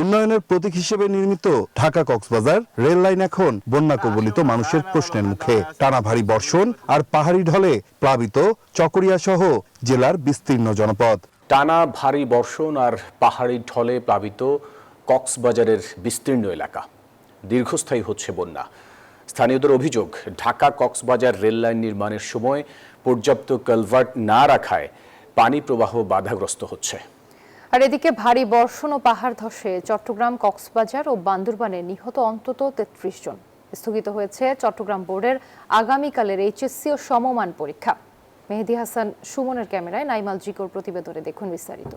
উন্নয়নের প্রতীক হিসেবে নির্মিত ঢাকা কক্সবাজার রেল লাইন এখন বন্যা কবলিত মানুষের প্রশ্নের মুখে। টানা ভারী বর্ষণ আর পাহাড়ি ঢলে প্লাবিত চকরিয়া সহ জেলার বিস্তীর্ণ জনপদ। টানা ভারী বর্ষণ আর পাহাড়ি ঢলে প্লাবিত কক্সবাজারের বিস্তীর্ণ এলাকা। দীর্ঘস্থায়ী হচ্ছে বন্যা। স্থানীয়দের অভিযোগ, ঢাকা কক্সবাজার রেল লাইন নির্মাণের সময় পর্যাপ্ত কালভার্ট না রাখায় পানি প্রবাহ বাধাগ্রস্ত হচ্ছে। আর এদিকে ভারী বর্ষণ ও পাহাড় ধসে চট্টগ্রাম, কক্সবাজার ও বান্দরবানে নিহত অন্তত ৩৩ জন। স্থগিত হয়েছে চট্টগ্রাম বোর্ডের আগামীকালের এইচএসসি ও সমমান পরীক্ষা। মেহেদি হাসান সুমনের ক্যামেরায় নাইমাল জিকোর প্রতিবেদনে দেখুন বিস্তারিত।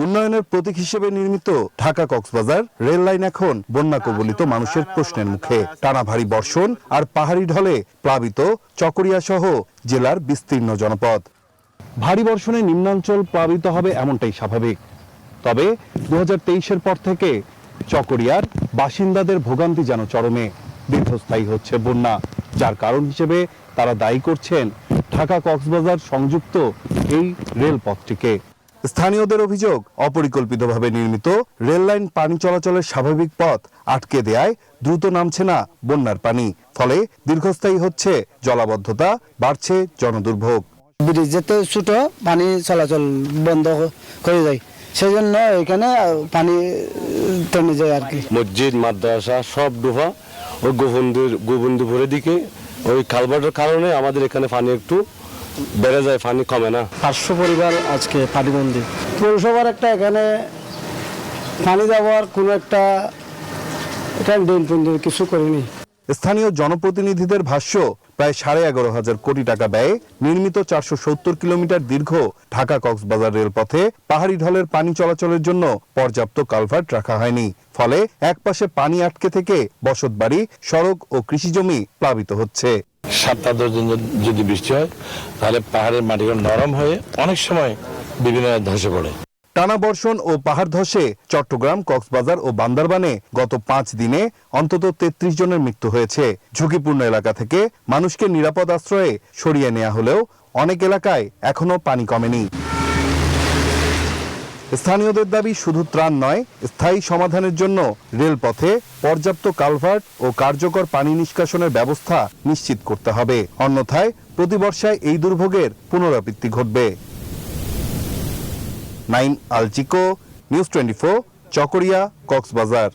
উন্নয়নের প্রতীক হিসেবে নির্মিত ঢাকা কক্সবাজার রেল লাইন এখন বন্যা কবলিত মানুষের প্রশ্নের মুখে। টানা ভারী বর্ষণ আর পাহাড়ি ঢলে প্লাবিত চকরিয়া সহ জেলার বিস্তীর্ণ জনপদ। ভারী বর্ষণে নিম্নাঞ্চল প্লাবিত হবে এমনটাই স্বাভাবিক। তবে 2023-এর পর থেকে চকরিয়ার বাসিন্দাদের ভোগান্তি যেন চরমে। দীর্ঘস্থায়ী হচ্ছে বন্যা, যার কারণ হিসেবে তারা দায়ী করছেন ঢাকা কক্সবাজার সংযুক্ত এই রেলপথটিকে। স্থানীয়দের অভিযোগ, অপরিকল্পিতভাবে নির্মিত রেল লাইন পানি চলাচলের স্বাভাবিক পথ আটকে দেয়ায় দ্রুত নামছে না বন্যার পানি। ফলে দীর্ঘস্থায়ী হচ্ছে জলাবদ্ধতা, বাড়ছে জনদুর্ভোগ। ব্রিজ যেতে ছোট, পানি চলাচল বন্ধ করে যায়, সেই জন্য এখানে পানি থেমে যায় আর কি। মসজিদ, মাদ্রাসা সব ডুবা। ওই গোবিন্দপুরের দিকে ওই কালভার্টের কারণে আমাদের এখানে পানি একটু বেড়ে যায়, পানি কমে না। 500 পরিবার আজকে পানিবন্দী। পৌরসভার একটা এখানে পানি দেওয়ার কোনো একটা এখানে দিন কিছু করেনি। স্থানীয় জনপ্রতিনিধিদের ভাষ্য, প্রায় 11,500 কোটি টাকা ব্যয়ে নির্মিত 470 কিলোমিটার দীর্ঘ ঢাকা কক্সবাজার রেলপথে পাহাড়ি ঢলের পানি চলাচলের জন্য পর্যাপ্ত কালভার্ট রাখা হয়নি। ফলে একপাশে পানি আটকে থেকে বসতবাড়ি, সড়ক ও কৃষিজমি প্লাবিত হচ্ছে। 7-10 দিন যদি বৃষ্টি হয় তাহলে পাহাড়ের মাটিগুলো নরম হয়ে অনেক সময় বিভিন্ন ধসে পড়ে। টানা বর্ষণ ও পাহাড় ধসে চট্টগ্রাম, কক্সবাজার ও বান্দরবানে গত 5 দিনে অন্তত 33 জনের মৃত্যু হয়েছে। ঝুঁকিপূর্ণ এলাকা থেকে মানুষকে নিরাপদ আশ্রয়ে সরিয়ে নেওয়া হলেও অনেক এলাকায় এখনো পানি কমেনি। স্থানীয়দের দাবি, শুধু ত্রাণ নয়, স্থায়ী সমাধানের জন্য রেলপথে পর্যাপ্ত কালভার্ট ও কার্যকর পানি নিষ্কাশনের ব্যবস্থা নিশ্চিত করতে হবে। অন্যথায় প্রতি বর্ষায় এই দুর্ভোগের পুনরাবৃত্তি ঘটবে। নাইম আল চিকো, নিউজ 24, চকরিয়া, কক্সবাজার।